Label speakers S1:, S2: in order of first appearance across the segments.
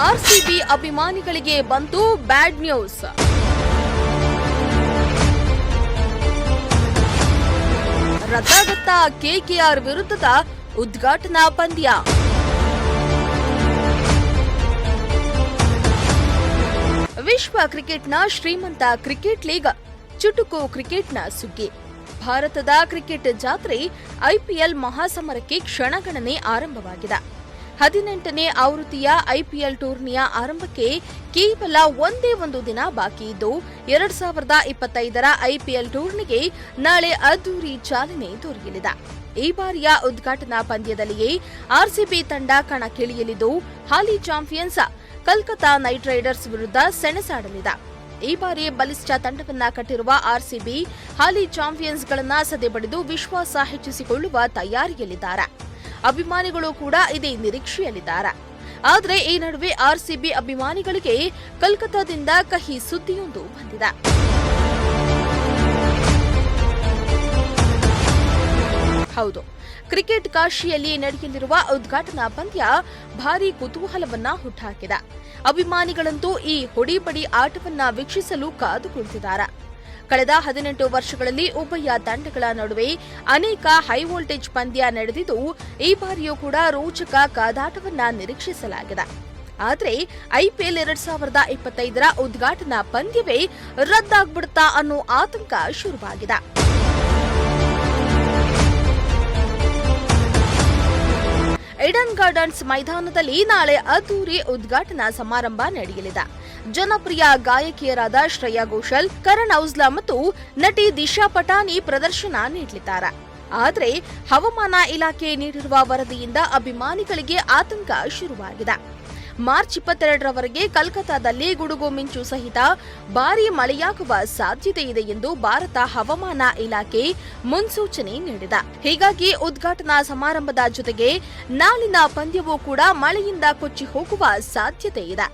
S1: RCB ಅಭಿಮಾನಿಗಳಿಗೆ ಬಂತು bad news. ರದ್ದಾಗುತ್ತಾ KKR ವಿರುದ್ಧದ ಉದ್ಘಾಟನಾ ಪಂದ್ಯ. ವಿಶ್ವ ಕ್ರಿಕೆಟ್ನ ಶ್ರೀಮಂತ ಕ್ರಿಕೆಟ್ ಲೀಗ್ ಚುಟುಕು ಕ್ರಿಕೆಟ್ನ ಸುಗ್ಗಿ. ಭಾರತದ ಕ್ರಿಕೆಟ್ ಜಾತ್ರೆ ಐಪಿಎಲ್ ಮಹಾಸಮರಕ್ಕೆ ಕ್ಷಣಗಣನೆ ಆರಂಭವಾಗಿದೆ. 18ನೇ ಆವೃತ್ತಿಯ ಐಪಿಎಲ್ ಟೂರ್ನಿಯ ಆರಂಭಕ್ಕೆ ಕೇವಲ ಒಂದೇ ಒಂದು ದಿನ ಬಾಕಿ ಇದ್ದು 2025ರ ಐಪಿಎಲ್ ಟೂರ್ನಿಗೆ ನಾಳೆ ಅದ್ದೂರಿ ಚಾಲನೆ ದೊರೆಯಲಿದೆ. ಈ ಬಾರಿಯ ಉದ್ಘಾಟನಾ ಪಂದ್ಯದಲ್ಲಿಯೇ ಆರ್ಸಿಬಿ ತಂಡ ಕಣಕ್ಕಿಳಿಯಲಿದ್ದು ಹಾಲಿ ಚಾಂಪಿಯನ್ಸ್ ಕಲ್ಕತ್ತಾ ನೈಟ್ ರೈಡರ್ಸ್ ವಿರುದ್ಧ ಸೆಣಸಾಡಲಿದೆ. ಈ ಬಾರಿ ಬಲಿಷ್ಠ ತಂಡವನ್ನ ಕಟ್ಟಿರುವ ಆರ್ಸಿಬಿ ಹಾಲಿ ಚಾಂಪಿಯನ್ಸ್ಗಳನ್ನ ಸದೆಬಡಿದು ವಿಶ್ವಾಸ ಹೆಚ್ಚಿಸಿಕೊಳ್ಳುವ ತಯಾರಿಯಲ್ಲಿದ್ದಾರೆ. ಅಭಿಮಾನಿಗಳು ಕೂಡ ಇದೇ ನಿರೀಕ್ಷೆಯಲ್ಲಿದ್ದಾರೆ. ಆದರೆ ಈ ನಡುವೆ ಆರ್ಸಿಬಿ ಅಭಿಮಾನಿಗಳಿಗೆ ಕಲ್ಕತ್ತಾದಿಂದ ಕಹಿ ಸುದ್ದಿಯೊಂದು ಬಂದಿದೆ. ಹೌದು, ಕ್ರಿಕೆಟ್ ಕಾಶಿಯಲ್ಲಿ ನಡೆಯಲಿರುವ ಉದ್ಘಾಟನಾ ಪಂದ್ಯ ಭಾರೀ ಕುತೂಹಲವನ್ನ ಹುಟ್ಟುಹಾಕಿದೆ. ಅಭಿಮಾನಿಗಳಂತೂ ಈ ಹೊಡಿಬಡಿ ಆಟವನ್ನ ವೀಕ್ಷಿಸಲು ಕಾದು ಕುಳಿತಿದ್ದಾರೆ. ಕಳೆದ 18 ವರ್ಷಗಳಲ್ಲಿ ಉಭಯ ತಂಡಗಳ ನಡುವೆ ಅನೇಕ ಹೈ ವೋಲ್ಟೇಜ್ ಪಂದ್ಯ ನಡೆದಿದ್ದು ಈ ಬಾರಿಯೂ ಕೂಡ ರೋಚಕ ಕಾದಾಟವನ್ನ ನಿರೀಕ್ಷಿಸಲಾಗಿದೆ. ಆದರೆ ಐಪಿಎಲ್ 2025ರ ಉದ್ಘಾಟನಾ ಪಂದ್ಯವೇ ರದ್ದಾಗ್ಬಿಡುತ್ತಾ ಅನ್ನೋ ಆತಂಕ ಶುರುವಾಗಿದೆ. ಈಡನ್ ಗಾರ್ಡನ್ಸ್ ಮೈದಾನದಲ್ಲಿ ನಾಳೆ ಅದ್ದೂರಿ ಉದ್ಘಾಟನಾ ಸಮಾರಂಭ ನಡೆಯಲಿದೆ. ಜನಪ್ರಿಯ ಗಾಯಕಿಯರಾದ ಶ್ರೇಯಾ ಘೋಷಾಲ್, ಕರಣ್ ಔಜ್ಲಾ ಮತ್ತು ನಟಿ ದಿಶಾ ಪಟಾನಿ ಪ್ರದರ್ಶನ ನೀಡಲಿದ್ದಾರೆ. ಆದರೆ ಹವಾಮಾನ ಇಲಾಖೆ ನೀಡಿರುವ ವರದಿಯಿಂದ ಅಭಿಮಾನಿಗಳಿಗೆ ಆತಂಕ ಶುರುವಾಗಿದೆ. ಮಾರ್ಚ್ 22ರವರೆಗೆ ಕಲ್ಕತ್ತಾದಲ್ಲಿ ಗುಡುಗು ಮಿಂಚು ಸಹಿತ ಭಾರೀ ಮಳೆಯಾಗುವ ಸಾಧ್ಯತೆ ಇದೆ ಎಂದು ಭಾರತ ಹವಾಮಾನ ಇಲಾಖೆ ಮುನ್ಸೂಚನೆ ನೀಡಿದೆ. ಹೀಗಾಗಿ ಉದ್ಘಾಟನಾ ಸಮಾರಂಭದ ಜೊತೆಗೆ ನಾಳಿನ ಪಂದ್ಯವೂ ಕೂಡ ಮಳೆಯಿಂದ ಕೊಚ್ಚಿ ಹೋಗುವ ಸಾಧ್ಯತೆ ಇದೆ.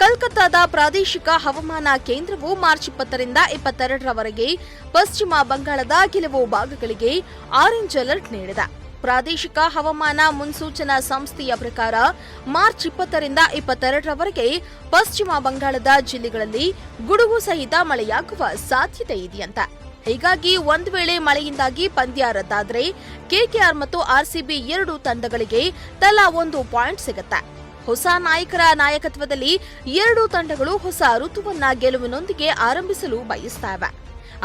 S1: ಕಲ್ಕತ್ತಾದ ಪ್ರಾದೇಶಿಕ ಹವಾಮಾನ ಕೇಂದ್ರವು ಮಾರ್ಚ್ 20ರಿಂದ 22ರವರೆಗೆ ಪಶ್ಚಿಮ ಬಂಗಾಳದ ಕೆಲವು ಭಾಗಗಳಿಗೆ ಆರೆಂಜ್ ಅಲರ್ಟ್ ನೀಡಿದೆ. ಪ್ರಾದೇಶಿಕ ಹವಾಮಾನ ಮುನ್ಸೂಚನಾ ಸಂಸ್ಥೆಯ ಪ್ರಕಾರ ಮಾರ್ಚ್ 20ರಿಂದ 22ರವರೆಗೆ ಪಶ್ಚಿಮ ಬಂಗಾಳದ ಜಿಲ್ಲೆಗಳಲ್ಲಿ ಗುಡುಗು ಸಹಿತ ಮಳೆಯಾಗುವ ಸಾಧ್ಯತೆ ಇದೆಯಂತೆ. ಹೀಗಾಗಿ ಒಂದು ವೇಳೆ ಮಳೆಯಿಂದಾಗಿ ಪಂದ್ಯ ರದ್ದಾದರೆ ಕೆಕೆಆರ್ ಮತ್ತು ಆರ್ಸಿಬಿ ಎರಡೂ ತಂಡಗಳಿಗೆ ತಲಾ 1 ಪಾಯಿಂಟ್ ಸಿಗುತ್ತೆ. ಹೊಸ ನಾಯಕರ ನಾಯಕತ್ವದಲ್ಲಿ ಎರಡೂ ತಂಡಗಳು ಹೊಸ ಋತುವನ್ನ ಗೆಲುವಿನೊಂದಿಗೆ ಆರಂಭಿಸಲು ಬಯಸುತ್ತವೆ.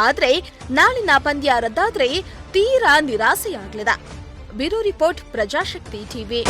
S1: ಆದರೆ ನಾಳಿನ ಪಂದ್ಯ ರದ್ದಾದರೆ ತೀರಾ ನಿರಾಸೆಯಾಗಲಿದೆ. Bureau report, Prajashakti TV.